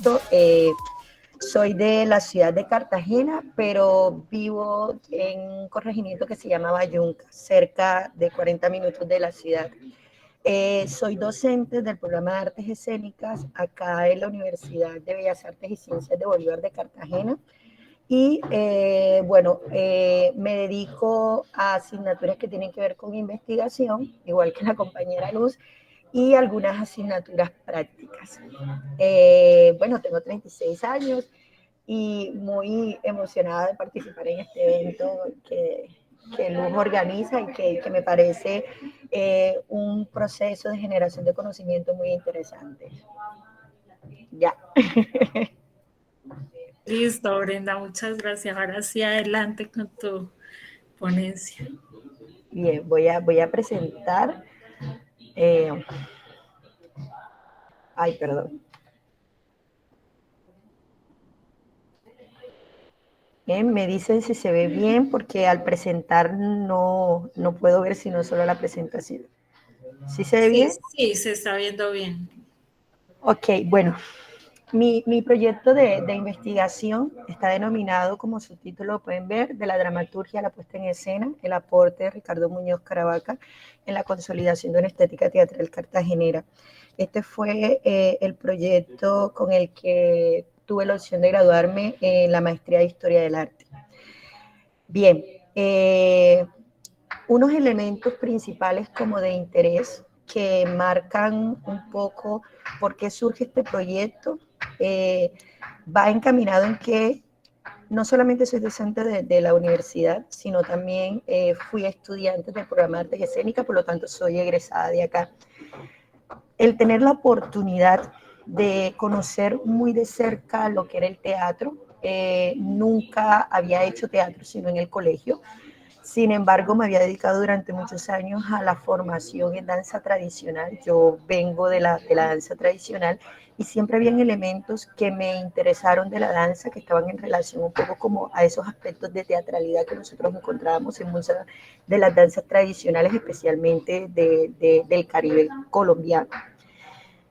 presento. Soy de la ciudad de Cartagena, pero vivo en un corregimiento que se llama Bayunca, cerca de 40 minutos de la ciudad. Soy docente del programa de artes escénicas acá en la Universidad de Bellas Artes y Ciencias de Bolívar de Cartagena. Y me dedico a asignaturas que tienen que ver con investigación, igual que la compañera Luz, y algunas asignaturas prácticas. Tengo 36 años y muy emocionada de participar en este evento que Luz organiza y que me parece un proceso de generación de conocimiento muy interesante. Ya. Listo, Brenda, muchas gracias. Ahora sí, adelante con tu ponencia. Bien, voy a presentar. Eh, Perdón. Bien, me dicen si se ve bien, porque al presentar no puedo ver sino solo la presentación. ¿Sí se ve Sí, bien? sí, se está viendo bien. Ok, bueno. Mi proyecto de investigación está denominado, como subtítulo pueden ver, de la dramaturgia a la puesta en escena, el aporte de Ricardo Muñoz Caravaca en la consolidación de una estética teatral cartagenera. Este fue el proyecto con el que tuve la opción de graduarme en la maestría de Historia del Arte. Bien, unos elementos principales como de interés que marcan un poco por qué surge este proyecto, va encaminado en que no solamente soy docente de la universidad, sino también fui estudiante del programa de artes escénicas, por lo tanto soy egresada de acá. El tener la oportunidad de conocer muy de cerca lo que era el teatro, nunca había hecho teatro sino en el colegio. Sin embargo, me había dedicado durante muchos años a la formación en danza tradicional. Yo vengo de la danza tradicional y siempre habían elementos que me interesaron de la danza, que estaban en relación un poco como a esos aspectos de teatralidad que nosotros encontrábamos en muchas de las danzas tradicionales, especialmente del Caribe colombiano.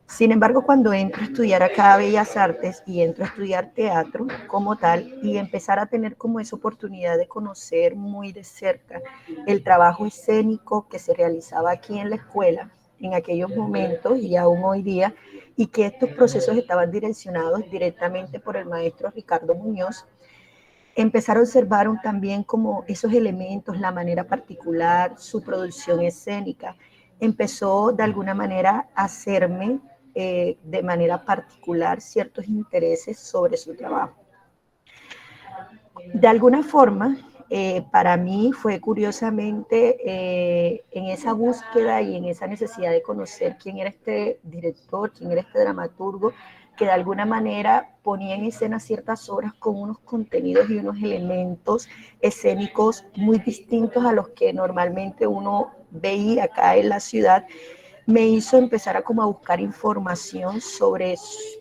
Sin embargo, cuando entro a estudiar acá Bellas Artes y entro a estudiar teatro como tal y empezar a tener como esa oportunidad de conocer muy de cerca el trabajo escénico que se realizaba aquí en la escuela en aquellos momentos y aún hoy día, y que estos procesos estaban direccionados directamente por el maestro Ricardo Muñoz, empezar a observar también como esos elementos, la manera particular, su producción escénica, empezó de alguna manera a hacerme de manera particular ciertos intereses sobre su trabajo. De alguna forma, para mí fue curiosamente en esa búsqueda y en esa necesidad de conocer quién era este director, quién era este dramaturgo, que de alguna manera ponía en escena ciertas obras con unos contenidos y unos elementos escénicos muy distintos a los que normalmente uno veía acá en la ciudad, me hizo empezar a buscar información sobre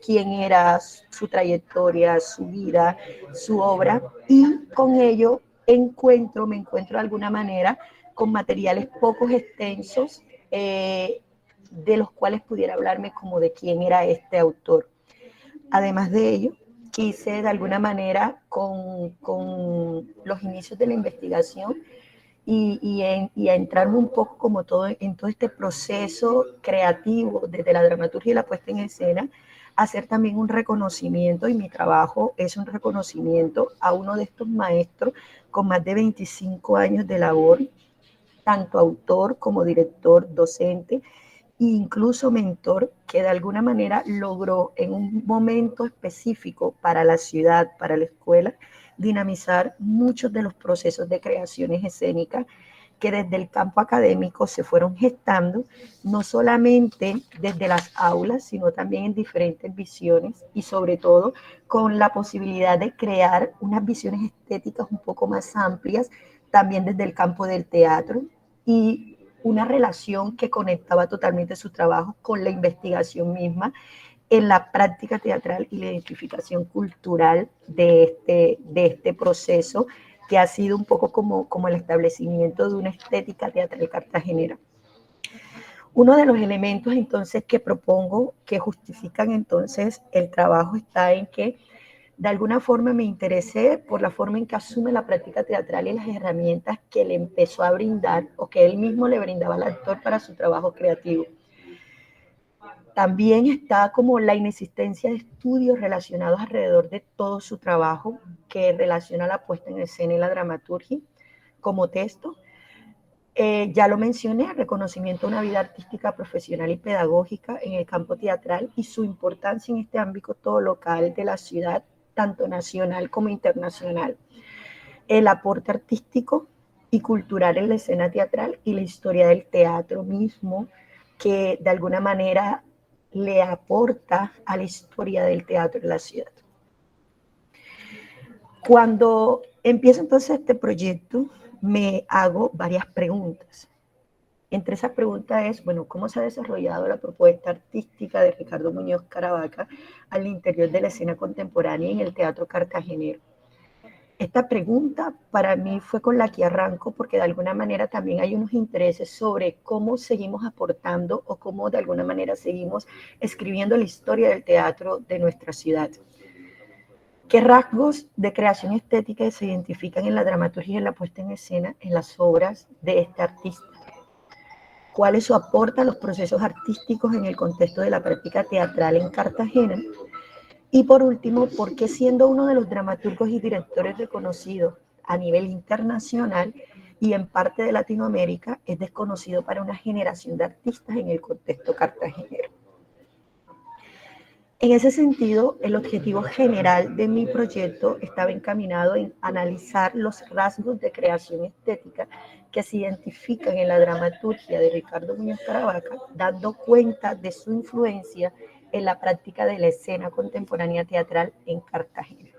quién era, su trayectoria, su vida, su obra, y con ello me encuentro de alguna manera con materiales poco extensos, de los cuales pudiera hablarme como de quién era este autor. Además de ello, quise de alguna manera con los inicios de la investigación y a entrarme un poco como todo en todo este proceso creativo desde la dramaturgia y la puesta en escena, hacer también un reconocimiento, y mi trabajo es un reconocimiento a uno de estos maestros con más de 25 años de labor, tanto autor como director, docente, e incluso mentor, que de alguna manera logró en un momento específico para la ciudad, para la escuela, dinamizar muchos de los procesos de creaciones escénicas que desde el campo académico se fueron gestando, no solamente desde las aulas, sino también en diferentes visiones y sobre todo con la posibilidad de crear unas visiones estéticas un poco más amplias, también desde el campo del teatro, y una relación que conectaba totalmente su trabajo con la investigación misma en la práctica teatral y la identificación cultural de este proceso, que ha sido un poco como el establecimiento de una estética teatral cartagenera. Uno de los elementos entonces que propongo que justifican entonces el trabajo está en que de alguna forma me interesé por la forma en que asume la práctica teatral y las herramientas que le empezó a brindar o que él mismo le brindaba al actor para su trabajo creativo. También está como la inexistencia de estudios relacionados alrededor de todo su trabajo que relaciona la puesta en escena y la dramaturgia como texto. Ya lo mencioné, reconocimiento de una vida artística, profesional y pedagógica en el campo teatral y su importancia en este ámbito local de la ciudad, tanto nacional como internacional. El aporte artístico y cultural en la escena teatral y la historia del teatro mismo, que de alguna manera le aporta a la historia del teatro en la ciudad. Cuando empiezo entonces este proyecto, me hago varias preguntas. Entre esas preguntas es, bueno, ¿cómo se ha desarrollado la propuesta artística de Ricardo Muñoz Caravaca al interior de la escena contemporánea en el teatro cartagenero? Esta pregunta para mí fue con la que arranco porque de alguna manera también hay unos intereses sobre cómo seguimos aportando o cómo de alguna manera seguimos escribiendo la historia del teatro de nuestra ciudad. ¿Qué rasgos de creación estética se identifican en la dramaturgia y en la puesta en escena en las obras de este artista? ¿Cuál es su aporte a los procesos artísticos en el contexto de la práctica teatral en Cartagena? Y por último, ¿por qué siendo uno de los dramaturgos y directores reconocidos a nivel internacional y en parte de Latinoamérica es desconocido para una generación de artistas en el contexto cartagenero? En ese sentido, el objetivo general de mi proyecto estaba encaminado en analizar los rasgos de creación estética que se identifican en la dramaturgia de Ricardo Muñoz Caravaca, dando cuenta de su influencia en la práctica de la escena contemporánea teatral en Cartagena.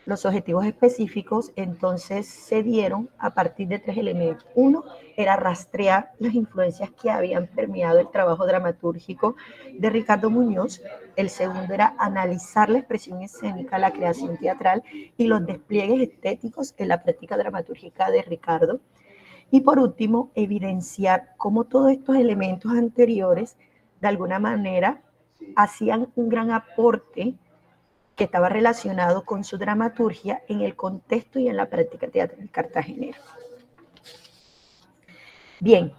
Los objetivos específicos entonces se dieron a partir de 3 elementos. Uno era rastrear las influencias que habían permeado el trabajo dramatúrgico de Ricardo Muñoz. El segundo era analizar la expresión escénica, la creación teatral y los despliegues estéticos en la práctica dramatúrgica de Ricardo. Y por último, evidenciar cómo todos estos elementos anteriores de alguna manera hacían un gran aporte que estaba relacionado con su dramaturgia en el contexto y en la práctica teatral cartagenera. Bien,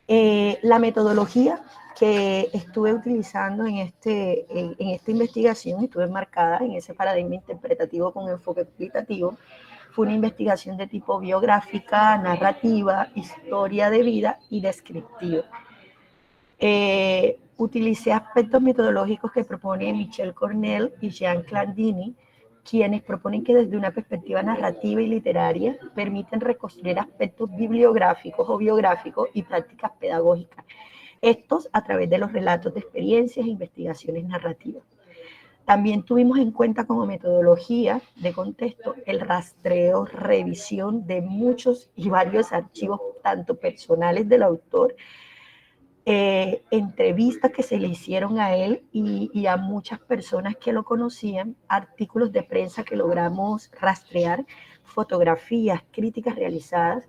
la metodología que estuve utilizando en esta investigación, estuve enmarcada en ese paradigma interpretativo con enfoque cualitativo, fue una investigación de tipo biográfica, narrativa, historia de vida y descriptiva. Utilicé aspectos metodológicos que propone Michel Cornell y Jean Clandini, quienes proponen que desde una perspectiva narrativa y literaria permiten reconstruir aspectos bibliográficos o biográficos y prácticas pedagógicas. Estos a través de los relatos de experiencias e investigaciones narrativas. También tuvimos en cuenta como metodología de contexto el rastreo, revisión de muchos y varios archivos, tanto personales del autor, entrevistas que se le hicieron a él y a muchas personas que lo conocían, artículos de prensa que logramos rastrear, fotografías, críticas realizadas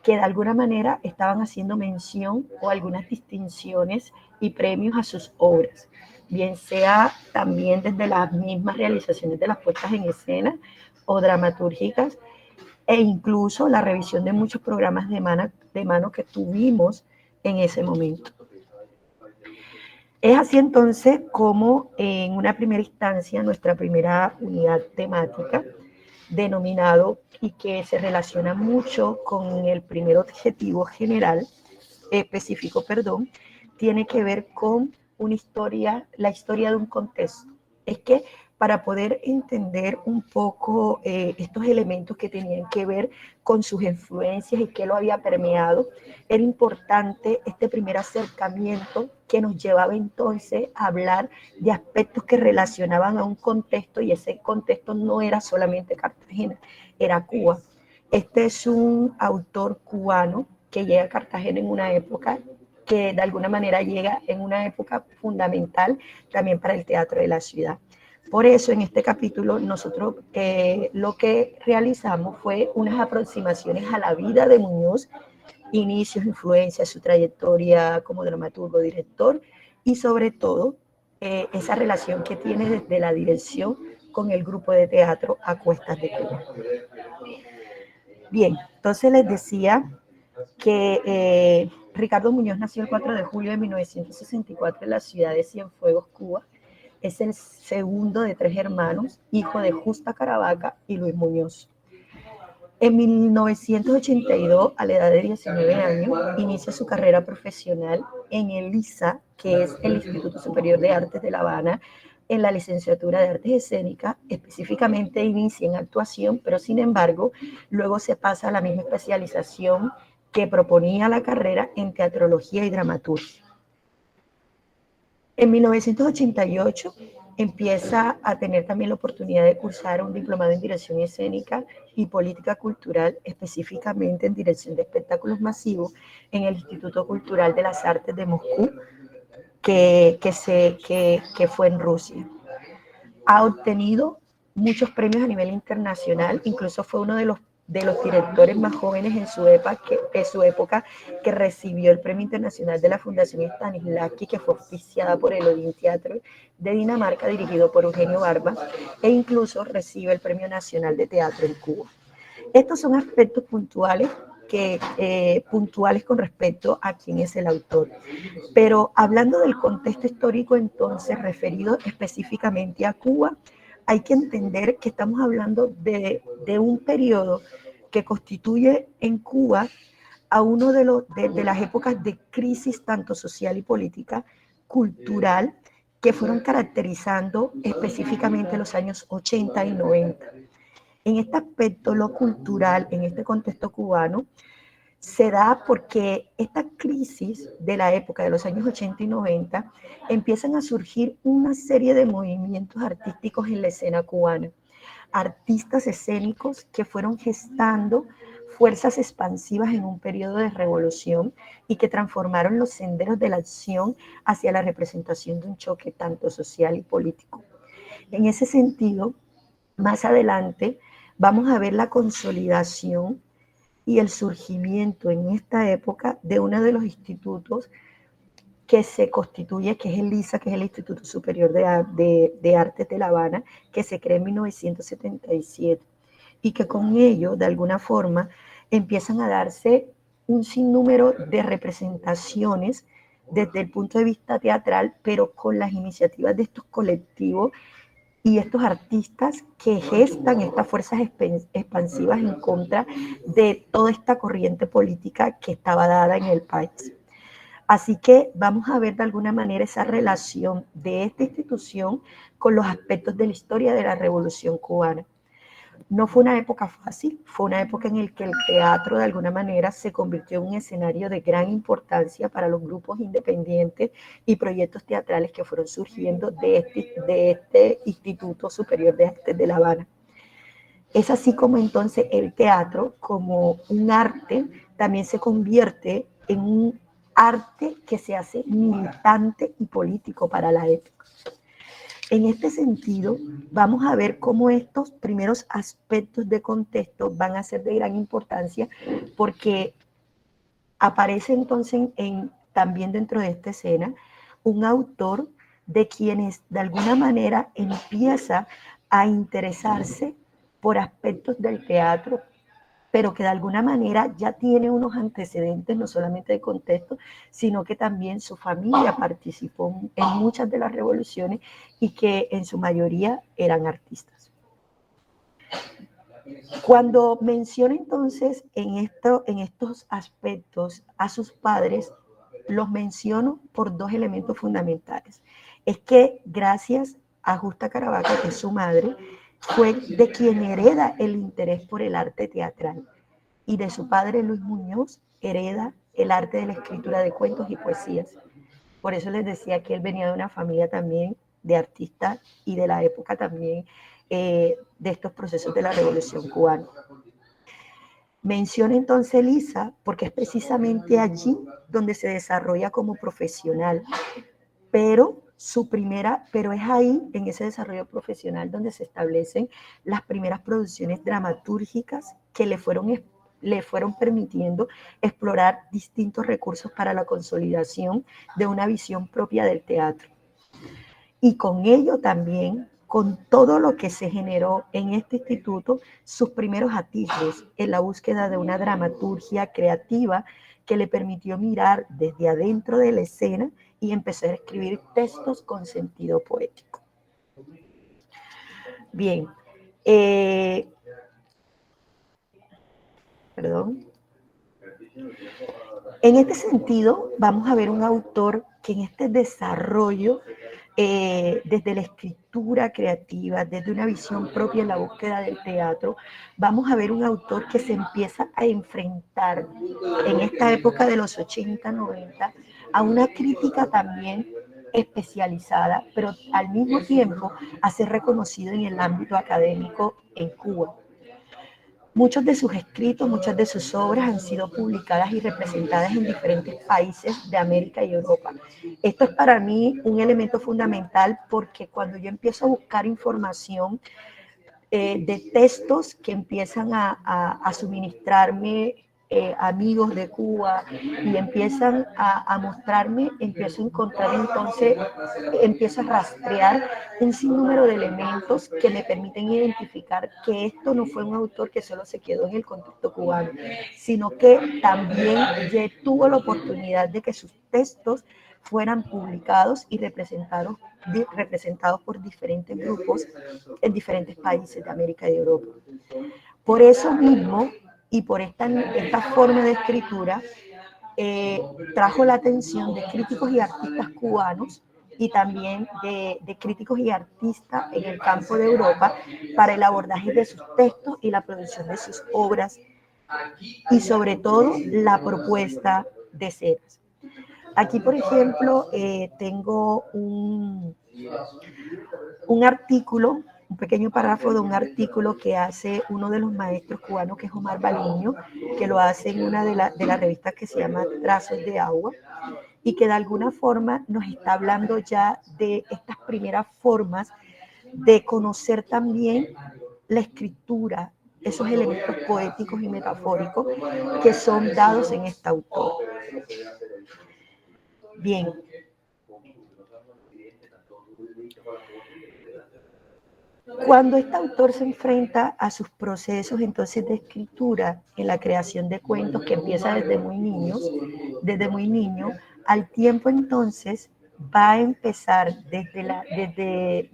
que de alguna manera estaban haciendo mención o algunas distinciones y premios a sus obras, bien sea también desde las mismas realizaciones de las puestas en escena o dramatúrgicas, e incluso la revisión de muchos programas de mano que tuvimos en ese momento. Es así entonces como en una primera instancia, nuestra primera unidad temática, denominado y que se relaciona mucho con el primer objetivo general, específico, tiene que ver con una historia, la historia de un contexto. Es que para poder entender un poco estos elementos que tenían que ver con sus influencias y qué lo había permeado, era importante este primer acercamiento que nos llevaba entonces a hablar de aspectos que relacionaban a un contexto, y ese contexto no era solamente Cartagena, era Cuba. Este es un autor cubano que llega a Cartagena en una época que de alguna manera llega en una época fundamental también para el teatro de la ciudad. Por eso en este capítulo nosotros lo que realizamos fue unas aproximaciones a la vida de Muñoz inicios, influencias, su trayectoria como dramaturgo, director y sobre todo esa relación que tiene desde la dirección con el grupo de teatro A Cuestas de Cuba. Bien, entonces les decía que Ricardo Muñoz nació el 4 de julio de 1964 en la ciudad de Cienfuegos, Cuba. Es el segundo de 3 hermanos, hijo de Justa Caravaca y Luis Muñoz. En 1982, a la edad de 19 años, inicia su carrera profesional en el ISA, que es el Instituto Superior de Artes de La Habana, en la licenciatura de Artes Escénicas. Específicamente inicia en actuación, pero sin embargo, luego se pasa a la misma especialización que proponía la carrera en teatrología y dramaturgia. En 1988 empieza a tener también la oportunidad de cursar un diplomado en dirección escénica y política cultural, específicamente en dirección de espectáculos masivos en el Instituto Cultural de las Artes de Moscú, que fue en Rusia. Ha obtenido muchos premios a nivel internacional, incluso fue uno de los directores más jóvenes en su época que recibió el Premio Internacional de la Fundación Stanislavski, que fue oficiada por el Odin Teatro de Dinamarca, dirigido por Eugenio Barba, e incluso recibe el Premio Nacional de Teatro en Cuba. Estos son aspectos puntuales puntuales con respecto a quién es el autor. Pero hablando del contexto histórico entonces referido específicamente a Cuba, hay que entender que estamos hablando de un periodo que constituye en Cuba a uno de las épocas de crisis tanto social y política, cultural, que fueron caracterizando específicamente los años 80 y 90. En este aspecto, lo cultural, en este contexto cubano, se da porque esta crisis de la época de los años 80 y 90 empiezan a surgir una serie de movimientos artísticos en la escena cubana. Artistas escénicos que fueron gestando fuerzas expansivas en un periodo de revolución y que transformaron los senderos de la acción hacia la representación de un choque tanto social y político. En ese sentido, más adelante vamos a ver la consolidación y el surgimiento en esta época de uno de los institutos que se constituye, que es el ISA, que es el Instituto Superior de Artes de La Habana, que se crea en 1977, y que con ello, de alguna forma, empiezan a darse un sinnúmero de representaciones desde el punto de vista teatral, pero con las iniciativas de estos colectivos y estos artistas que gestan estas fuerzas expansivas en contra de toda esta corriente política que estaba dada en el país. Así que vamos a ver de alguna manera esa relación de esta institución con los aspectos de la historia de la Revolución Cubana. No fue una época fácil, fue una época en la que el teatro de alguna manera se convirtió en un escenario de gran importancia para los grupos independientes y proyectos teatrales que fueron surgiendo de este Instituto Superior de Artes de La Habana. Es así como entonces el teatro, como un arte, también se convierte en un arte que se hace militante y político para la época. En este sentido, vamos a ver cómo estos primeros aspectos de contexto van a ser de gran importancia porque aparece entonces también dentro de esta escena un autor de quienes de alguna manera empieza a interesarse por aspectos del teatro, pero que de alguna manera ya tiene unos antecedentes, no solamente de contexto, sino que también su familia participó en muchas de las revoluciones y que en su mayoría eran artistas. Cuando menciona entonces en estos aspectos a sus padres, los menciono por dos elementos fundamentales. Es que gracias a Justa Caravaca, que es su madre, fue de quien hereda el interés por el arte teatral, y de su padre Luis Muñoz hereda el arte de la escritura de cuentos y poesías. Por eso les decía que él venía de una familia también de artistas y de la época también de estos procesos de la Revolución Cubana. Menciona entonces Elisa porque es precisamente allí donde se desarrolla como profesional, pero es ahí, en ese desarrollo profesional, donde se establecen las primeras producciones dramatúrgicas que le fueron le fueron permitiendo explorar distintos recursos para la consolidación de una visión propia del teatro. Y con ello también, con todo lo que se generó en este instituto, sus primeros atisbos en la búsqueda de una dramaturgia creativa que le permitió mirar desde adentro de la escena y empezar a escribir textos con sentido poético. Bien, perdón. En este sentido, vamos a ver un autor que en este desarrollo, desde la escritura creativa, desde una visión propia en la búsqueda del teatro, vamos a ver un autor que se empieza a enfrentar en esta época de los 80, 90, a una crítica también especializada, pero al mismo tiempo a ser reconocido en el ámbito académico en Cuba. Muchos de sus escritos, muchas de sus obras han sido publicadas y representadas en diferentes países de América y Europa. Esto es para mí un elemento fundamental porque cuando yo empiezo a buscar información de textos que empiezan a suministrarme amigos de Cuba y empiezan a mostrarme, empiezo a encontrar entonces, empiezo a rastrear un sinnúmero de elementos que me permiten identificar que esto no fue un autor que solo se quedó en el contexto cubano, sino que también ya tuvo la oportunidad de que sus textos fueran publicados y representados por diferentes grupos en diferentes países de América y Europa. Por eso mismo, y por esta forma de escritura, trajo la atención de críticos y artistas cubanos y también de críticos y artistas en el campo de Europa para el abordaje de sus textos y la producción de sus obras y sobre todo la propuesta de escenas. Aquí, por ejemplo, tengo un artículo, un pequeño párrafo de un artículo que hace uno de los maestros cubanos, que es Omar Baliño, que lo hace en una de las revistas que se llama Trazos de Agua, y que de alguna forma nos está hablando ya de estas primeras formas de conocer también la escritura, esos elementos poéticos y metafóricos que son dados en este autor. Bien. Cuando este autor se enfrenta a sus procesos entonces de escritura en la creación de cuentos que empieza desde muy niño, al tiempo entonces va a empezar desde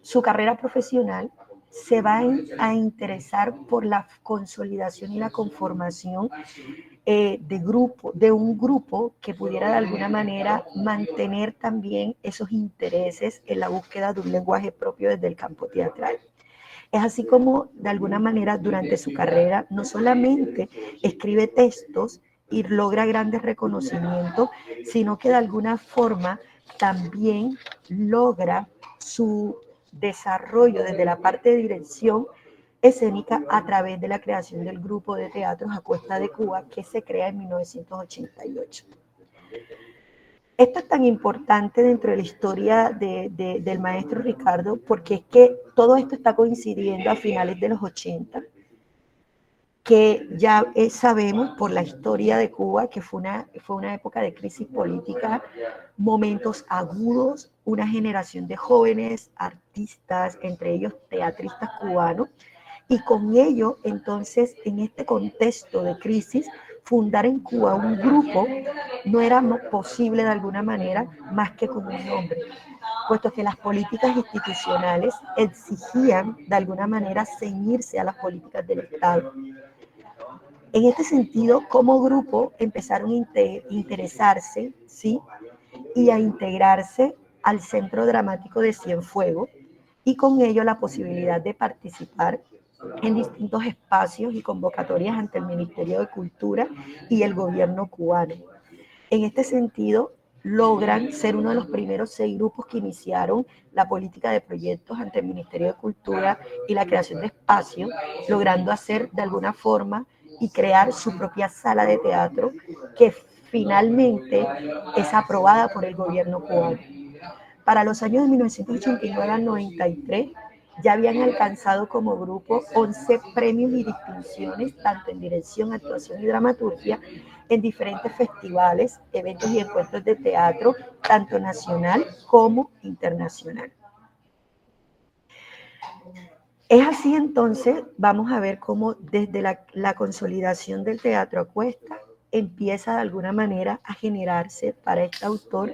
su carrera profesional, se va a interesar por la consolidación y la conformación de un grupo que pudiera de alguna manera mantener también esos intereses en la búsqueda de un lenguaje propio desde el campo teatral. Es así como de alguna manera durante su carrera no solamente escribe textos y logra grandes reconocimientos, sino que de alguna forma también logra su desarrollo desde la parte de dirección escénica a través de la creación del grupo de teatros A Cuesta de Cuba, que se crea en 1988. Esto es tan importante dentro de la historia del maestro Ricardo, porque es que todo esto está coincidiendo a finales de los 80, que ya sabemos por la historia de Cuba que fue una época de crisis política, momentos agudos, una generación de jóvenes artistas, entre ellos teatristas cubanos, y con ello, entonces, en este contexto de crisis, fundar en Cuba un grupo no era posible de alguna manera más que con un nombre, puesto que las políticas institucionales exigían de alguna manera ceñirse a las políticas del Estado. En este sentido, como grupo empezaron a interesarse, ¿sí?, y a integrarse al Centro Dramático de Cienfuegos, y con ello la posibilidad de participar en distintos espacios y convocatorias ante el Ministerio de Cultura y el gobierno cubano. En este sentido, logran ser uno de los primeros 6 grupos que iniciaron la política de proyectos ante el Ministerio de Cultura y la creación de espacios, logrando hacer de alguna forma y crear su propia sala de teatro que finalmente es aprobada por el gobierno cubano. Para los años de 1989 al 93, Ya habían alcanzado como grupo 11 premios y distinciones, tanto en dirección, actuación y dramaturgia, en diferentes festivales, eventos y encuentros de teatro, tanto nacional como internacional. Es así entonces, vamos a ver cómo desde la consolidación del teatro a cuesta empieza de alguna manera a generarse para este autor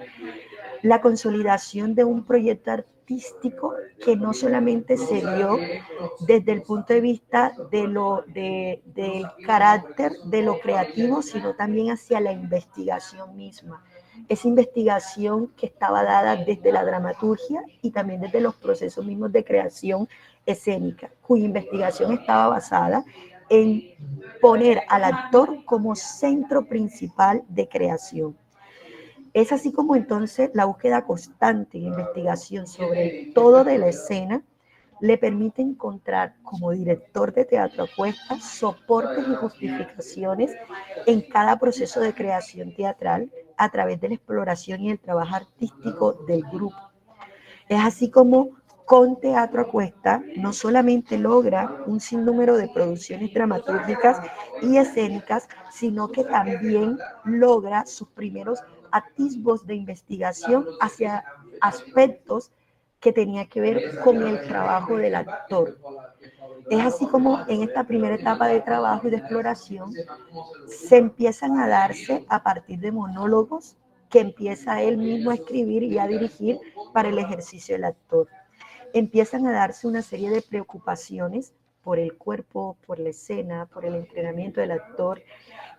la consolidación de un proyecto artístico que no solamente se dio desde el punto de vista del carácter de lo creativo, sino también hacia la investigación misma. Esa investigación que estaba dada desde la dramaturgia y también desde los procesos mismos de creación escénica, cuya investigación estaba basada en poner al actor como centro principal de creación. Es así como entonces la búsqueda constante e investigación sobre el todo de la escena le permite encontrar como director de teatro a cuestas soportes y justificaciones en cada proceso de creación teatral a través de la exploración y el trabajo artístico del grupo. Es así como con Teatro a Cuesta no solamente logra un sinnúmero de producciones dramatúrgicas y escénicas, sino que también logra sus primeros atisbos de investigación hacia aspectos que tenía que ver con el trabajo del actor. Es así como en esta primera etapa de trabajo y de exploración se empiezan a darse a partir de monólogos que empieza él mismo a escribir y a dirigir para el ejercicio del actor. Empiezan a darse una serie de preocupaciones por el cuerpo, por la escena, por el entrenamiento del actor,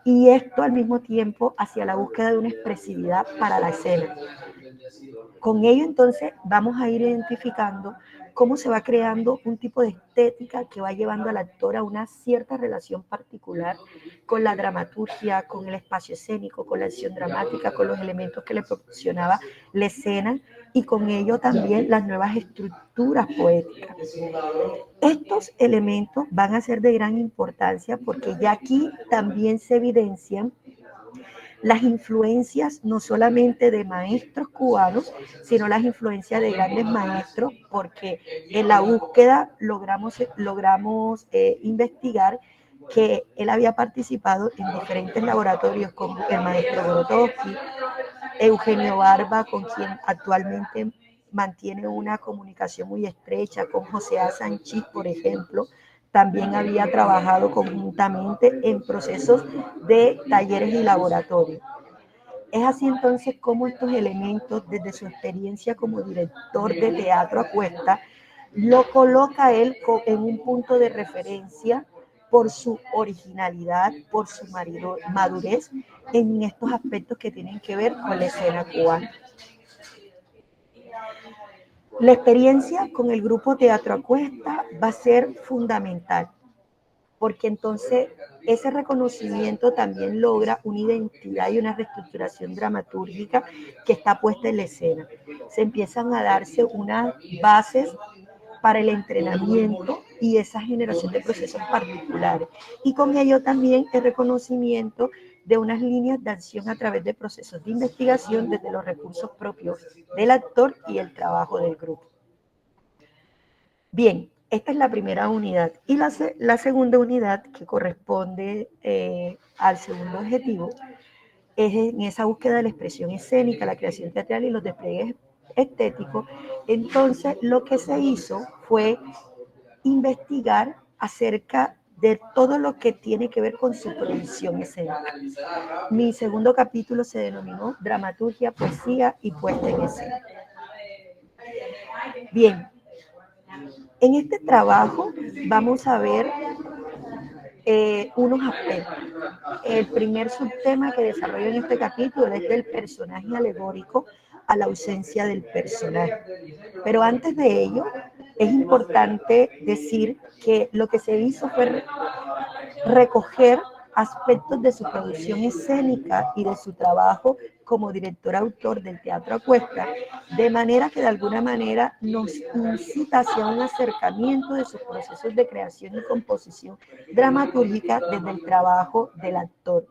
y esto al mismo tiempo hacia la búsqueda de una expresividad para la escena. Con ello entonces vamos a ir identificando cómo se va creando un tipo de estética que va llevando al actor a una cierta relación particular con la dramaturgia, con el espacio escénico, con la acción dramática, con los elementos que le proporcionaba la escena y con ello también las nuevas estructuras poéticas. Estos elementos van a ser de gran importancia porque ya aquí también se evidencian las influencias no solamente de maestros cubanos, sino las influencias de grandes maestros, porque en la búsqueda logramos investigar que él había participado en diferentes laboratorios con el maestro Grotowski, Eugenio Barba, con quien actualmente mantiene una comunicación muy estrecha, con José A. Sanchís, por ejemplo. También había trabajado conjuntamente en procesos de talleres y laboratorios. Es así entonces como estos elementos, desde su experiencia como director de teatro a cuesta, lo coloca él en un punto de referencia por su originalidad, por su madurez en estos aspectos que tienen que ver con la escena cubana. La experiencia con el grupo Teatro a Cuesta va a ser fundamental, porque entonces ese reconocimiento también logra una identidad y una reestructuración dramatúrgica que está puesta en la escena. Se empiezan a darse unas bases para el entrenamiento y esa generación de procesos particulares. Y con ello también el reconocimiento de unas líneas de acción a través de procesos de investigación desde los recursos propios del actor y el trabajo del grupo. Bien, esta es la primera unidad. Y la segunda unidad, que corresponde al segundo objetivo, es en esa búsqueda de la expresión escénica, la creación teatral y los despliegues estéticos. Entonces, lo que se hizo fue investigar acerca de todo lo que tiene que ver con su producción escénica. Mi segundo capítulo se denominó Dramaturgia, Poesía y Puesta en Escena. Bien, en este trabajo vamos a ver unos aspectos. El primer subtema que desarrollo en este capítulo es del personaje alegórico a la ausencia del personaje. Pero antes de ello, es importante decir que lo que se hizo fue recoger aspectos de su producción escénica y de su trabajo como director-autor del Teatro a Cuesta, de manera que de alguna manera nos incita hacia un acercamiento de sus procesos de creación y composición dramatúrgica desde el trabajo del actor,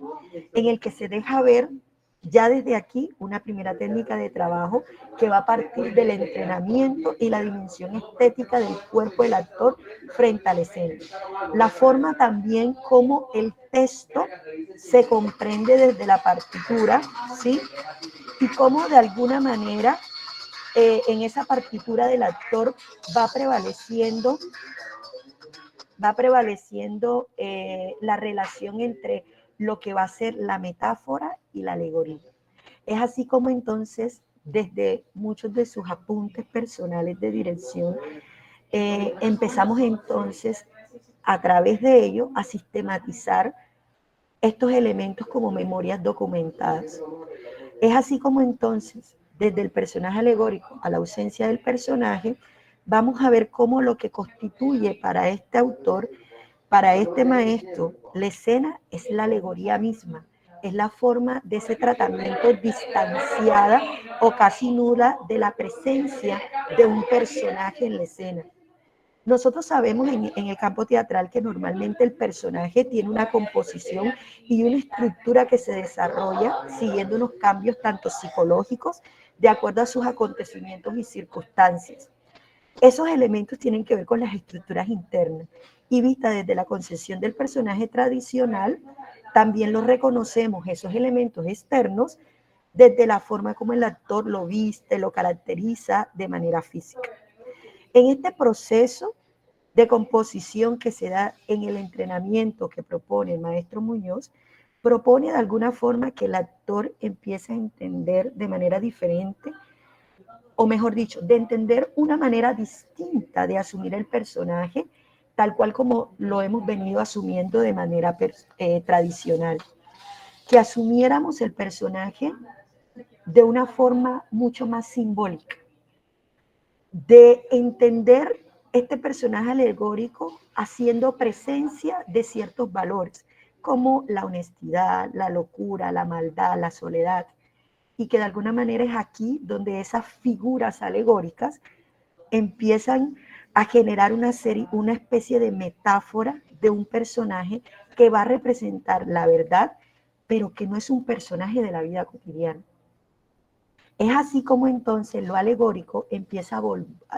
en el que se deja ver Ya desde aquí, una primera técnica de trabajo que va a partir del entrenamiento y la dimensión estética del cuerpo del actor frente a la escena. La forma también como el texto se comprende desde la partitura, ¿sí? Y cómo de alguna manera en esa partitura del actor va prevaleciendo la relación entre lo que va a ser la metáfora y la alegoría. Es así como entonces, desde muchos de sus apuntes personales de dirección, empezamos entonces a través de ello a sistematizar estos elementos como memorias documentadas. Es así como entonces, desde el personaje alegórico a la ausencia del personaje, vamos a ver cómo lo que constituye para este autor, para este maestro, la escena es la alegoría misma, es la forma de ese tratamiento distanciada o casi nula de la presencia de un personaje en la escena. Nosotros sabemos en el campo teatral que normalmente el personaje tiene una composición y una estructura que se desarrolla siguiendo unos cambios tanto psicológicos de acuerdo a sus acontecimientos y circunstancias. Esos elementos tienen que ver con las estructuras internas y vista desde la concepción del personaje tradicional, también los reconocemos, esos elementos externos, desde la forma como el actor lo viste, lo caracteriza de manera física. En este proceso de composición que se da en el entrenamiento que propone el maestro Muñoz, propone de alguna forma que el actor empiece a entender de manera diferente, o mejor dicho, de entender una manera distinta de asumir el personaje, tal cual como lo hemos venido asumiendo de manera tradicional. Que asumiéramos el personaje de una forma mucho más simbólica, de entender este personaje alegórico haciendo presencia de ciertos valores, como la honestidad, la locura, la maldad, la soledad, y que de alguna manera es aquí donde esas figuras alegóricas empiezan a generar una especie de metáfora de un personaje que va a representar la verdad, pero que no es un personaje de la vida cotidiana. Es así como entonces lo alegórico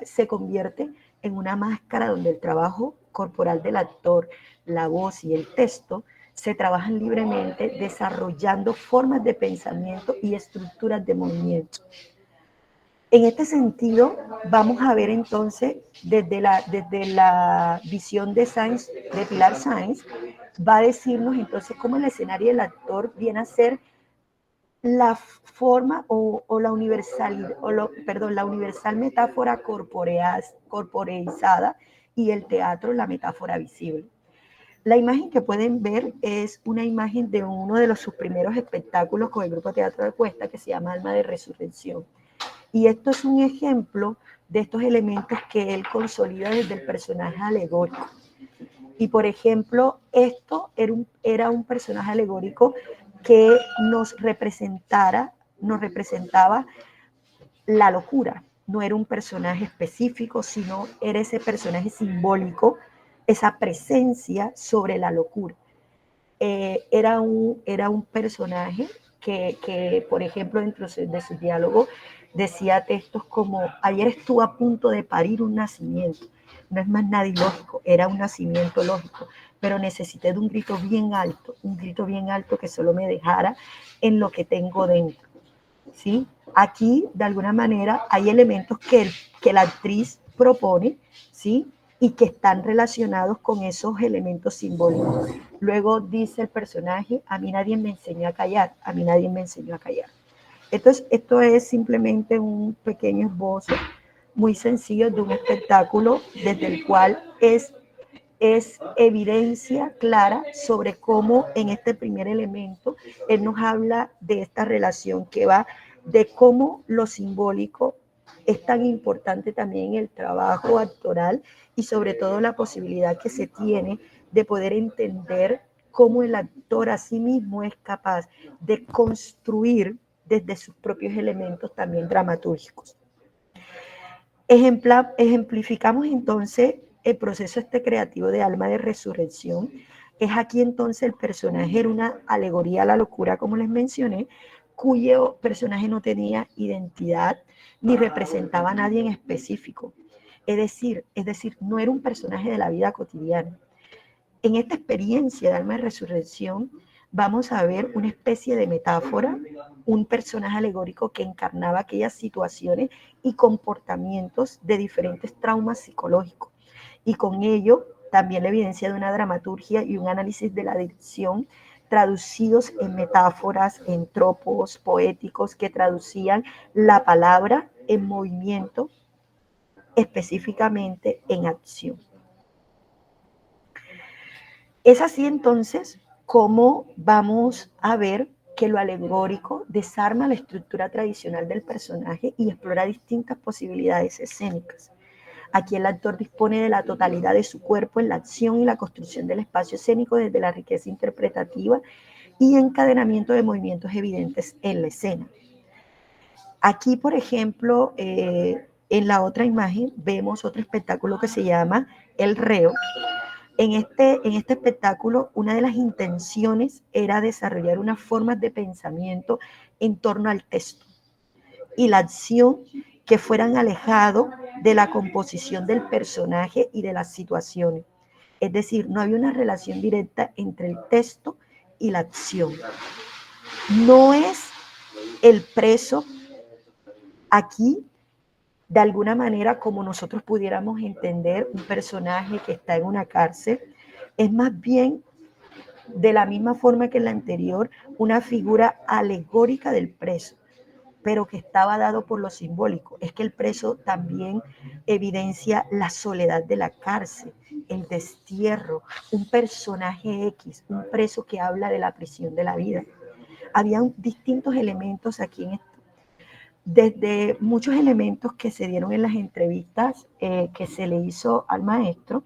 se convierte en una máscara donde el trabajo corporal del actor, la voz y el texto se trabajan libremente desarrollando formas de pensamiento y estructuras de movimiento. En este sentido, vamos a ver entonces desde la visión de Pilar Sáenz, va a decirnos entonces cómo el escenario del actor viene a ser la forma la universal, la universal metáfora corporeizada y el teatro la metáfora visible. La imagen que pueden ver es una imagen de uno de sus primeros espectáculos con el grupo Teatro de Cuesta que se llama Alma de Resurrección. Y esto es un ejemplo de estos elementos que él consolida desde el personaje alegórico. Y por ejemplo, esto era un personaje alegórico que nos representaba la locura. No era un personaje específico, sino era ese personaje simbólico, esa presencia sobre la locura. Era un personaje que, por ejemplo, dentro de su diálogo decía textos como: ayer estuve a punto de parir un nacimiento. No es más nada ilógico, era un nacimiento lógico, pero necesité de un grito bien alto que solo me dejara en lo que tengo dentro. ¿Sí? Aquí, de alguna manera, hay elementos que la actriz propone, ¿sí? Y que están relacionados con esos elementos simbólicos. Luego dice el personaje: a mí nadie me enseñó a callar, a mí nadie me enseñó a callar. Esto es simplemente un pequeño esbozo muy sencillo de un espectáculo desde el cual es evidencia clara sobre cómo en este primer elemento él nos habla de esta relación que va de cómo lo simbólico es tan importante también en el trabajo actoral y sobre todo la posibilidad que se tiene de poder entender cómo el actor a sí mismo es capaz de construir desde sus propios elementos también dramatúrgicos. Ejemplificamos entonces el proceso creativo de Alma de Resurrección. Es aquí entonces el personaje era una alegoría a la locura, como les mencioné, cuyo personaje no tenía identidad ni representaba a nadie en específico. Es decir, no era un personaje de la vida cotidiana. En esta experiencia de alma de resurrección vamos a ver una especie de metáfora, un personaje alegórico que encarnaba aquellas situaciones y comportamientos de diferentes traumas psicológicos. Y con ello también la evidencia de una dramaturgia y un análisis de la dicción traducidos en metáforas, en tropos poéticos que traducían la palabra en movimiento, específicamente en acción. Es así entonces como vamos a ver que lo alegórico desarma la estructura tradicional del personaje y explora distintas posibilidades escénicas. Aquí el actor dispone de la totalidad de su cuerpo en la acción y la construcción del espacio escénico desde la riqueza interpretativa y encadenamiento de movimientos evidentes en la escena. Aquí, por ejemplo, en la otra imagen vemos otro espectáculo que se llama El Reo. En este espectáculo, una de las intenciones era desarrollar unas formas de pensamiento en torno al texto y la acción que fueran alejados de la composición del personaje y de las situaciones. Es decir, no había una relación directa entre el texto y la acción. No es el preso aquí, de alguna manera, como nosotros pudiéramos entender un personaje que está en una cárcel, es más bien, de la misma forma que en la anterior, una figura alegórica del preso, pero que estaba dado por lo simbólico. Es que el preso también evidencia la soledad de la cárcel, el destierro, un personaje X, un preso que habla de la prisión de la vida. Habían distintos elementos aquí en esto, desde muchos elementos que se dieron en las entrevistas que se le hizo al maestro.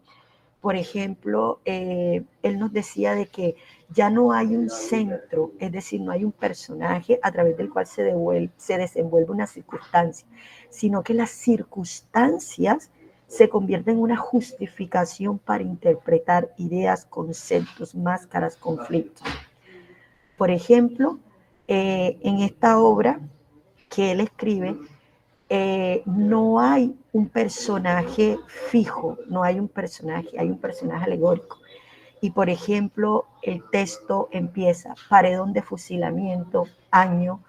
Por ejemplo, él nos decía de que ya no hay un centro, es decir, no hay un personaje a través del cual se desenvuelve una circunstancia, sino que las circunstancias se convierten en una justificación para interpretar ideas, conceptos, máscaras, conflictos. Por ejemplo, en esta obra que él escribe, no hay un personaje fijo, no hay un personaje, hay un personaje alegórico. Y por ejemplo, el texto empieza: paredón de fusilamiento, año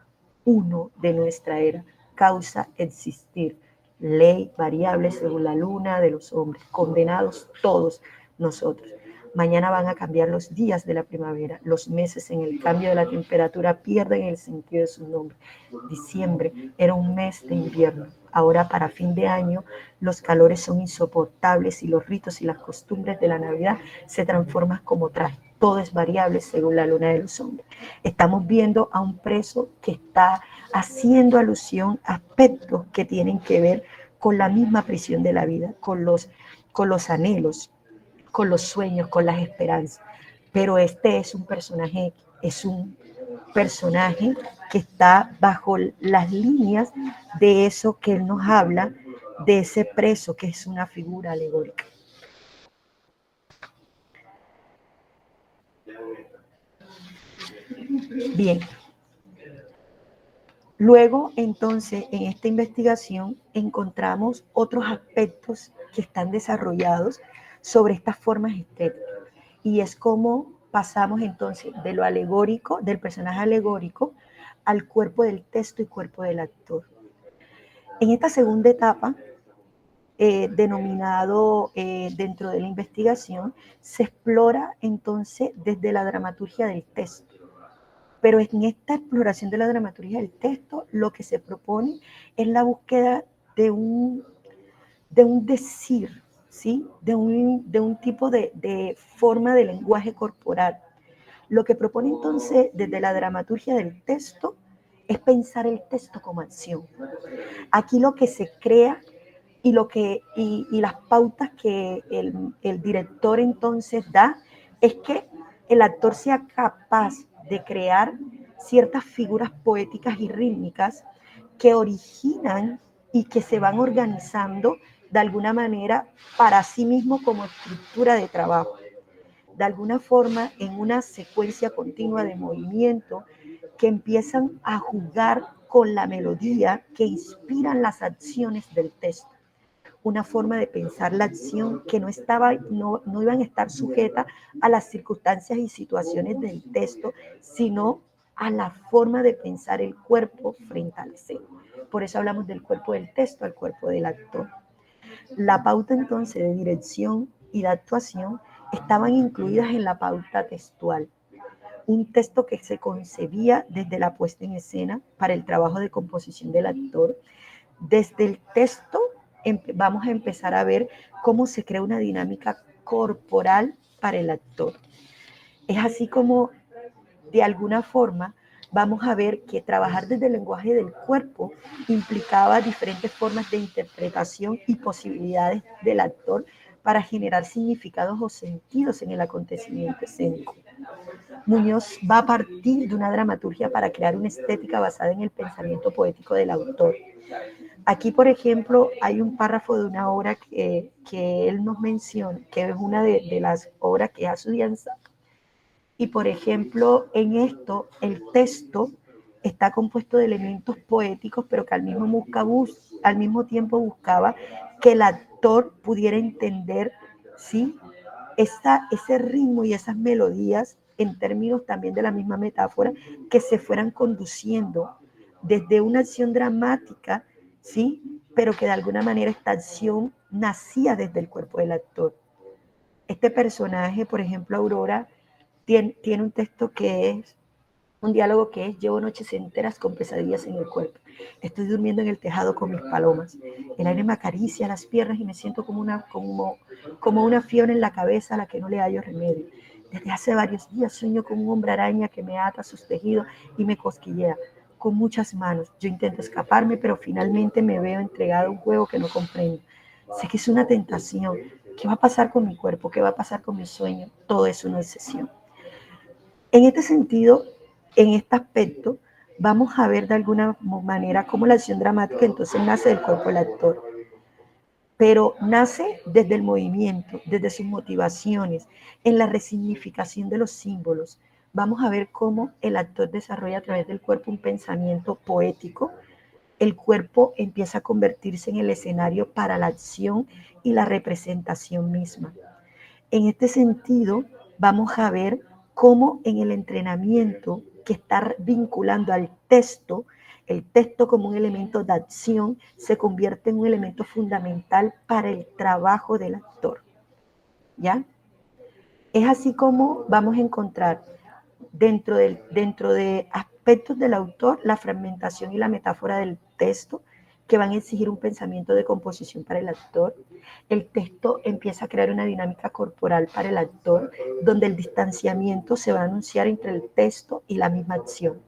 1 de nuestra era, causa existir, ley variable según la luna de los hombres, condenados todos nosotros. Mañana van a cambiar los días de la primavera, los meses en el cambio de la temperatura pierden el sentido de su nombre. Diciembre era un mes de invierno. Ahora, para fin de año, los calores son insoportables y los ritos y las costumbres de la Navidad se transforman como traje. Todo es variable según la luna de los hombres. Estamos viendo a un preso que está haciendo alusión a aspectos que tienen que ver con la misma prisión de la vida, con los anhelos, con los sueños, con las esperanzas. Pero este es un personaje que está bajo las líneas de eso que él nos habla, de ese preso que es una figura alegórica. Bien. Luego, entonces, en esta investigación encontramos otros aspectos que están desarrollados sobre estas formas estéticas. Y es como pasamos entonces de lo alegórico, del personaje alegórico, al cuerpo del texto y cuerpo del actor. En esta segunda etapa, denominado dentro de la investigación, se explora entonces desde la dramaturgia del texto. Pero en esta exploración de la dramaturgia del texto, lo que se propone es la búsqueda de un decir, ¿sí? de un tipo de forma de lenguaje corporal. Lo que propone entonces desde la dramaturgia del texto es pensar el texto como acción. Aquí lo que se crea y las pautas que el director entonces da es que el actor sea capaz de crear ciertas figuras poéticas y rítmicas que originan y que se van organizando de alguna manera para sí mismo como estructura de trabajo. De alguna forma, en una secuencia continua de movimiento que empiezan a jugar con la melodía que inspiran las acciones del texto. Una forma de pensar la acción que no iban a estar sujetas a las circunstancias y situaciones del texto, sino a la forma de pensar el cuerpo frente a la escena. Por eso hablamos del cuerpo del texto al cuerpo del actor. La pauta entonces de dirección y de actuación estaban incluidas en la pauta textual. Un texto que se concebía desde la puesta en escena para el trabajo de composición del actor. Desde el texto vamos a empezar a ver cómo se crea una dinámica corporal para el actor. Es así como, de alguna forma, vamos a ver que trabajar desde el lenguaje del cuerpo implicaba diferentes formas de interpretación y posibilidades del actor para generar significados o sentidos en el acontecimiento escénico. Muñoz va a partir de una dramaturgia para crear una estética basada en el pensamiento poético del autor. Aquí, por ejemplo, hay un párrafo de una obra que él nos menciona, que es una de las obras que es A su Dianza. Y, por ejemplo, en esto, el texto está compuesto de elementos poéticos, pero que al mismo tiempo buscaba que el actor pudiera entender, ¿sí?, ese ritmo y esas melodías, en términos también de la misma metáfora, que se fueran conduciendo desde una acción dramática, ¿sí?, pero que de alguna manera esta acción nacía desde el cuerpo del actor. Este personaje, por ejemplo, Aurora, tiene un texto que es un diálogo que es: llevo noches enteras con pesadillas en el cuerpo. Estoy durmiendo en el tejado con mis palomas. El aire me acaricia las piernas y me siento como una fiebre en la cabeza a la que no le hallo remedio. Desde hace varios días sueño con un hombre araña que me ata a sus tejidos y me cosquillea con muchas manos. Yo intento escaparme, pero finalmente me veo entregado a un juego que no comprendo. Sé que es una tentación. ¿Qué va a pasar con mi cuerpo? ¿Qué va a pasar con mi sueño? Todo es una obsesión. En este sentido, en este aspecto, vamos a ver de alguna manera cómo la acción dramática entonces nace del cuerpo del actor, pero nace desde el movimiento, desde sus motivaciones, en la resignificación de los símbolos. Vamos a ver cómo el actor desarrolla a través del cuerpo un pensamiento poético. El cuerpo empieza a convertirse en el escenario para la acción y la representación misma. En este sentido, vamos a ver cómo en el entrenamiento que está vinculando al texto, el texto como un elemento de acción se convierte en un elemento fundamental para el trabajo del actor. ¿Ya? Es así como vamos a encontrar dentro de aspectos del autor la fragmentación y la metáfora del texto, que van a exigir un pensamiento de composición para el actor. El texto empieza a crear una dinámica corporal para el actor, donde el distanciamiento se va a anunciar entre el texto y la misma acción.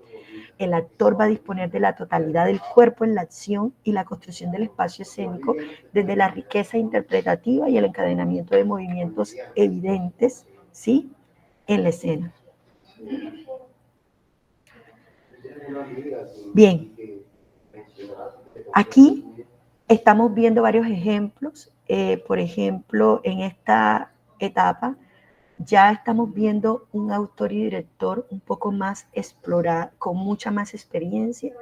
El actor va a disponer de la totalidad del cuerpo en la acción y la construcción del espacio escénico, desde la riqueza interpretativa y el encadenamiento de movimientos evidentes, ¿sí?, en la escena. Bien, aquí estamos viendo varios ejemplos. Por ejemplo, en esta etapa ya estamos viendo un autor y director un poco más explorado, con mucha más experiencia,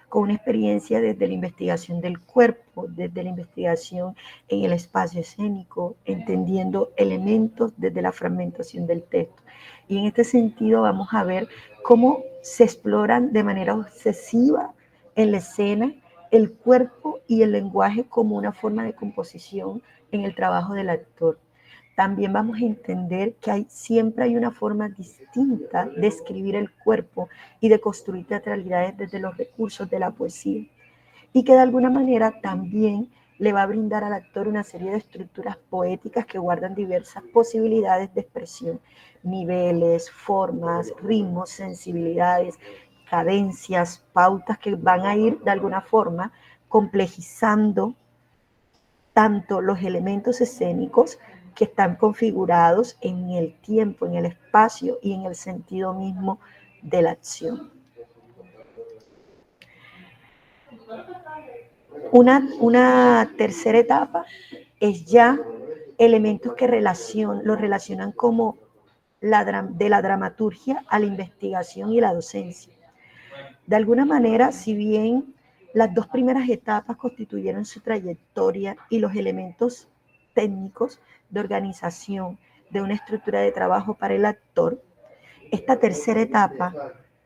con una experiencia desde la investigación del cuerpo, desde la investigación en el espacio escénico, entendiendo elementos desde la fragmentación del texto. Y en este sentido vamos a ver cómo se exploran de manera obsesiva en la escena el cuerpo y el lenguaje como una forma de composición en el trabajo del actor. También vamos a entender que siempre hay una forma distinta de escribir el cuerpo y de construir teatralidades desde los recursos de la poesía, y que de alguna manera también le va a brindar al actor una serie de estructuras poéticas que guardan diversas posibilidades de expresión, niveles, formas, ritmos, sensibilidades, cadencias, pautas que van a ir de alguna forma complejizando tanto los elementos escénicos que están configurados en el tiempo, en el espacio y en el sentido mismo de la acción. Una tercera etapa es ya elementos que lo relacionan como de la dramaturgia a la investigación y la docencia. De alguna manera, si bien las dos primeras etapas constituyeron su trayectoria y los elementos técnicos de organización de una estructura de trabajo para el actor, esta tercera etapa,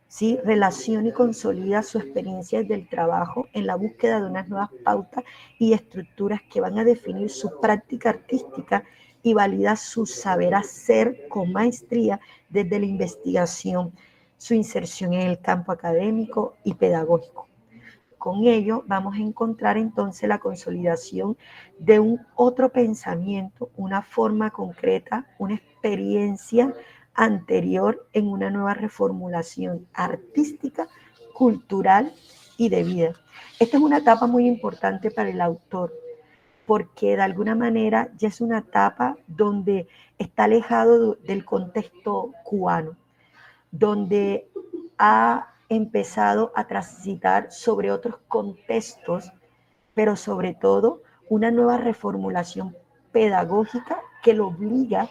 ¿sí?, relaciona y consolida su experiencia del trabajo en la búsqueda de unas nuevas pautas y estructuras que van a definir su práctica artística y valida su saber hacer con maestría desde la investigación, su inserción en el campo académico y pedagógico. Con ello vamos a encontrar entonces la consolidación de un otro pensamiento, una forma concreta, una experiencia anterior en una nueva reformulación artística, cultural y de vida. Esta es una etapa muy importante para el autor, porque de alguna manera ya es una etapa donde está alejado del contexto cubano, donde ha empezado a transitar sobre otros contextos, pero sobre todo una nueva reformulación pedagógica que lo obliga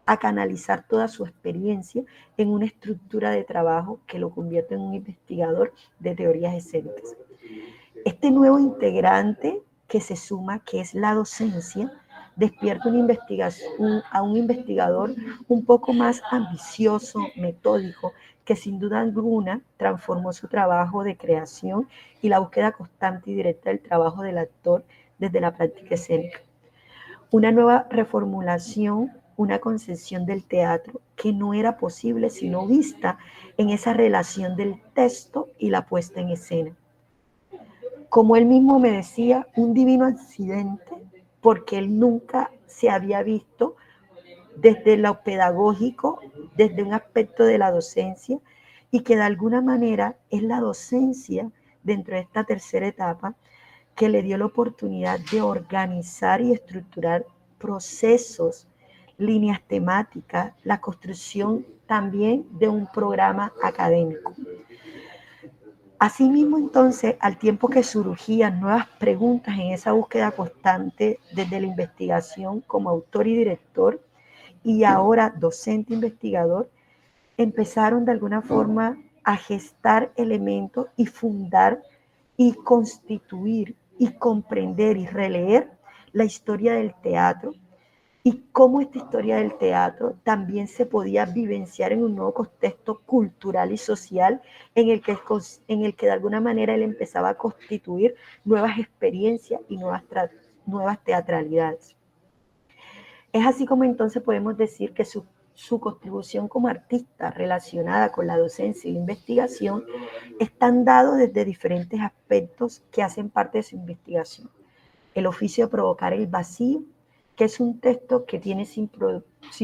a canalizar toda su experiencia en una estructura de trabajo que lo convierte en un investigador de teorías escénicas. Este nuevo integrante que se suma, que es la docencia, despierta a un investigador un poco más ambicioso, metódico, que sin duda alguna transformó su trabajo de creación y la búsqueda constante y directa del trabajo del actor desde la práctica escénica. Una nueva reformulación, una concepción del teatro que no era posible sino vista en esa relación del texto y la puesta en escena. Como él mismo me decía, un divino accidente, porque él nunca se había visto desde lo pedagógico, desde un aspecto de la docencia, y que de alguna manera es la docencia dentro de esta tercera etapa que le dio la oportunidad de organizar y estructurar procesos, líneas temáticas, la construcción también de un programa académico. Asimismo, entonces, al tiempo que surgían nuevas preguntas en esa búsqueda constante desde la investigación como autor y director, y ahora docente investigador, empezaron de alguna forma a gestar elementos y fundar y constituir y comprender y releer la historia del teatro y cómo esta historia del teatro también se podía vivenciar en un nuevo contexto cultural y social en el que de alguna manera él empezaba a constituir nuevas experiencias y nuevas teatralidades. Es así como entonces podemos decir que su contribución como artista relacionada con la docencia y la investigación están dados desde diferentes aspectos que hacen parte de su investigación. El oficio de provocar el vacío, que es un texto que tiene sin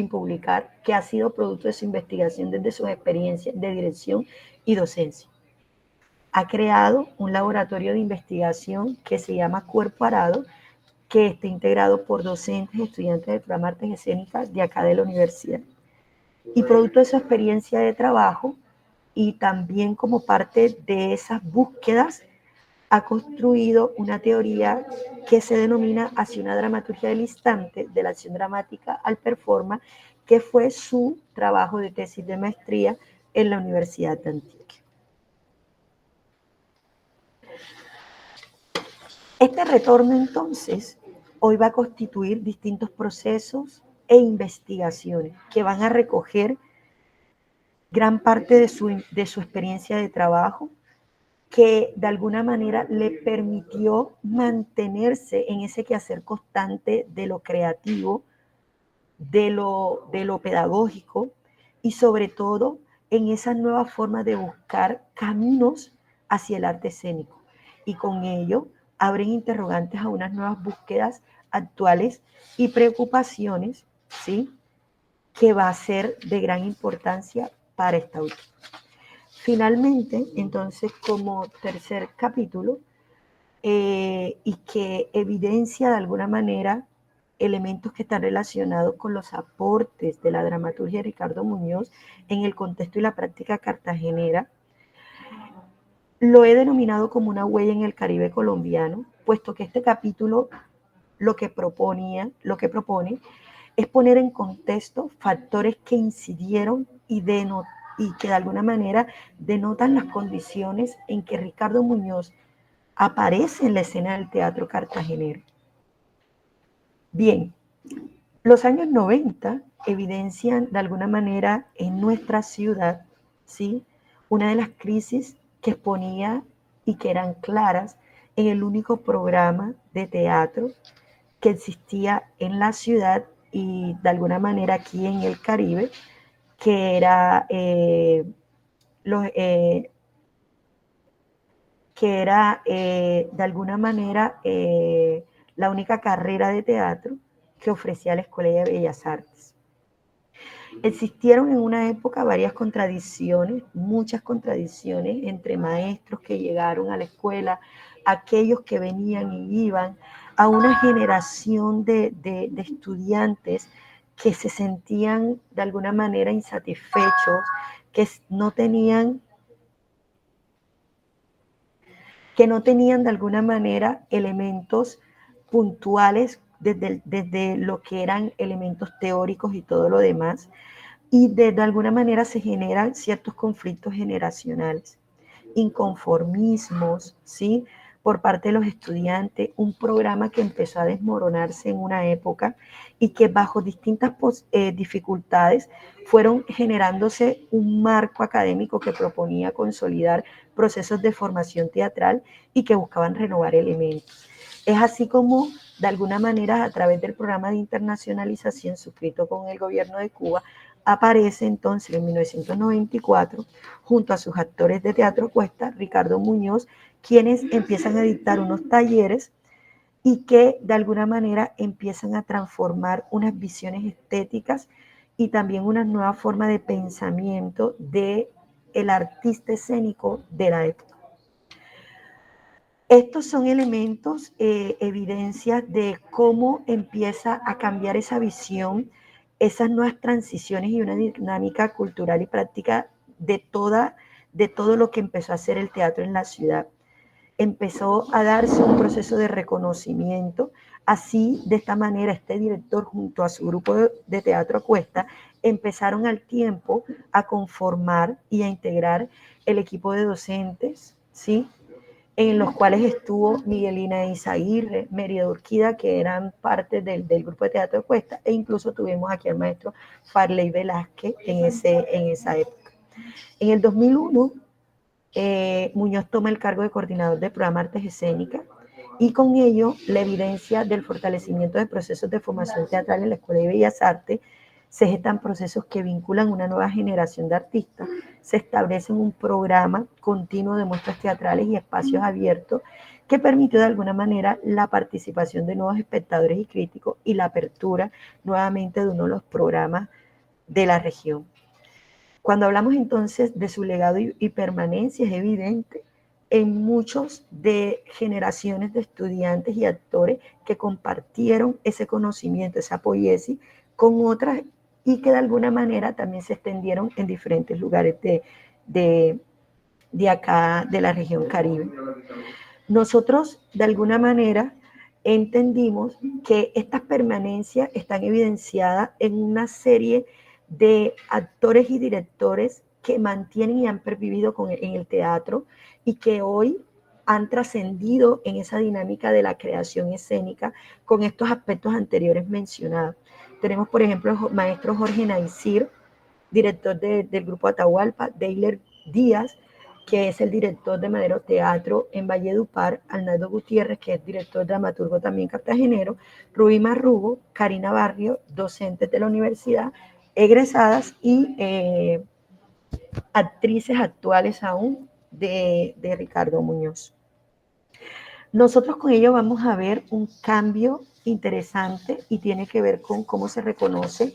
publicar, que ha sido producto de su investigación desde sus experiencias de dirección y docencia. Ha creado un laboratorio de investigación que se llama Cuerpo Arado, que está integrado por docentes y estudiantes del programa Artes Escénicas de acá de la universidad. Y producto de su experiencia de trabajo y también como parte de esas búsquedas, ha construido una teoría que se denomina hacia una dramaturgia del instante, de la acción dramática al performance, que fue su trabajo de tesis de maestría en la Universidad de Antioquia. Este retorno entonces hoy va a constituir distintos procesos e investigaciones que van a recoger gran parte de su experiencia de trabajo, que de alguna manera le permitió mantenerse en ese quehacer constante de lo creativo, de lo pedagógico y sobre todo en esa nueva forma de buscar caminos hacia el arte escénico. Y con ello abren interrogantes a unas nuevas búsquedas actuales y preocupaciones, ¿sí?, que va a ser de gran importancia para esta autor. Finalmente, entonces, como tercer capítulo, y que evidencia de alguna manera elementos que están relacionados con los aportes de la dramaturgia de Ricardo Muñoz en el contexto y la práctica cartagenera, lo he denominado como una huella en el Caribe colombiano, puesto que este capítulo lo que propone es poner en contexto factores que incidieron y y que de alguna manera denotan las condiciones en que Ricardo Muñoz aparece en la escena del teatro cartagenero. Bien, los años 90 evidencian de alguna manera en nuestra ciudad, ¿sí?, una de las crisis que exponía y que eran claras en el único programa de teatro que existía en la ciudad y de alguna manera aquí en el Caribe, que era, de alguna manera la única carrera de teatro que ofrecía la Escuela de Bellas Artes. Existieron en una época varias contradicciones, muchas contradicciones entre maestros que llegaron a la escuela, aquellos que venían y iban, a una generación de estudiantes que se sentían de alguna manera insatisfechos, que no tenían de alguna manera elementos puntuales desde lo que eran elementos teóricos y todo lo demás, y de alguna manera se generan ciertos conflictos generacionales, inconformismos, ¿sí?, por parte de los estudiantes, un programa que empezó a desmoronarse en una época y que bajo distintas dificultades fueron generándose un marco académico que proponía consolidar procesos de formación teatral y que buscaban renovar elementos. Es así como, de alguna manera, a través del programa de internacionalización suscrito con el gobierno de Cuba, aparece entonces en 1994, junto a sus actores de teatro Cuesta, Ricardo Muñoz, quienes empiezan a dictar unos talleres y que de alguna manera empiezan a transformar unas visiones estéticas y también una nueva forma de pensamiento de el artista escénico de la época. Estos son elementos, evidencias de cómo empieza a cambiar esa visión, esas nuevas transiciones y una dinámica cultural y práctica de todo lo que empezó a hacer el teatro en la ciudad. Empezó a darse un proceso de reconocimiento. Así, de esta manera, este director junto a su grupo de teatro Cuesta empezaron al tiempo a conformar y a integrar el equipo de docentes, ¿sí?, en los cuales estuvo Miguelina Izaguirre, Mérida Urquida, que eran parte del grupo de teatro de Cuesta, e incluso tuvimos aquí al maestro Farley Velázquez en esa época. En el 2001, Muñoz toma el cargo de coordinador del programa Artes Escénicas y con ello la evidencia del fortalecimiento de procesos de formación teatral en la Escuela de Bellas Artes. Se gestan procesos que vinculan una nueva generación de artistas, se establece un programa continuo de muestras teatrales y espacios abiertos que permitió de alguna manera la participación de nuevos espectadores y críticos y la apertura nuevamente de uno de los programas de la región. Cuando hablamos entonces de su legado y permanencia, es evidente en muchos de generaciones de estudiantes y actores que compartieron ese conocimiento, esa poiesis con otras y que de alguna manera también se extendieron en diferentes lugares de acá, de la región Caribe. Nosotros, de alguna manera, entendimos que estas permanencias están evidenciadas en una serie de actores y directores que mantienen y han pervivido en el teatro y que hoy han trascendido en esa dinámica de la creación escénica con estos aspectos anteriores mencionados. Tenemos, por ejemplo, el maestro Jorge Naisir, director del grupo Atahualpa, Deiler Díaz, que es el director de Madero Teatro en Valledupar, Arnaldo Gutiérrez, que es director dramaturgo también cartagenero, Rubí Marrugo, Karina Barrio, docentes de la universidad, egresadas y actrices actuales aún de Ricardo Muñoz. Nosotros con ello vamos a ver un cambio interesante y tiene que ver con cómo se reconoce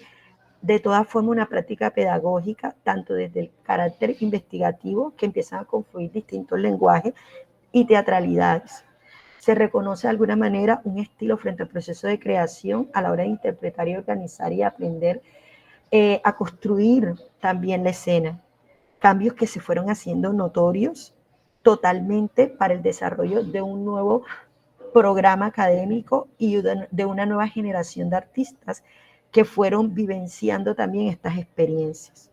de todas formas una práctica pedagógica, tanto desde el carácter investigativo, que empiezan a confluir distintos lenguajes y teatralidades. Se reconoce de alguna manera un estilo frente al proceso de creación a la hora de interpretar y organizar y aprender a construir también la escena. Cambios que se fueron haciendo notorios totalmente para el desarrollo de un nuevo programa académico y de una nueva generación de artistas que fueron vivenciando también estas experiencias.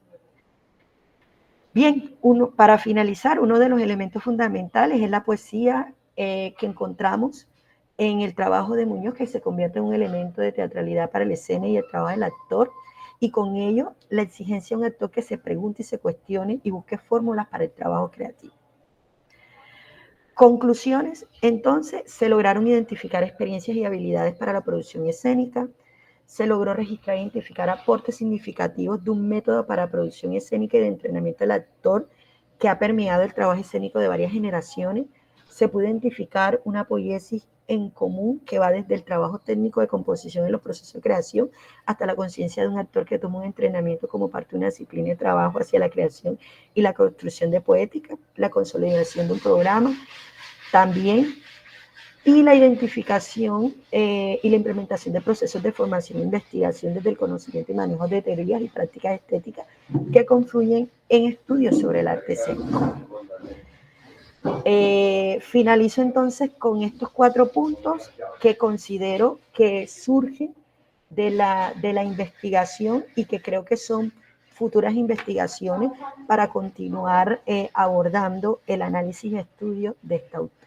Bien, para finalizar, uno de los elementos fundamentales es la poesía que encontramos en el trabajo de Muñoz, que se convierte en un elemento de teatralidad para la escena y el trabajo del actor, y con ello la exigencia de un actor que se pregunte y se cuestione y busque fórmulas para el trabajo creativo. Conclusiones, entonces, se lograron identificar experiencias y habilidades para la producción escénica, se logró registrar e identificar aportes significativos de un método para producción escénica y de entrenamiento del actor que ha permeado el trabajo escénico de varias generaciones, se pudo identificar una poiesis en común que va desde el trabajo técnico de composición en los procesos de creación hasta la conciencia de un actor que toma un entrenamiento como parte de una disciplina de trabajo hacia la creación y la construcción de poética, la consolidación de un programa, también, y la identificación y la implementación de procesos de formación e investigación desde el conocimiento y manejo de teorías y prácticas estéticas que confluyen en estudios sobre el arte escénico. Finalizo entonces con estos 4 puntos que considero que surgen de la investigación y que creo que son futuras investigaciones para continuar abordando el análisis y estudio de esta autora.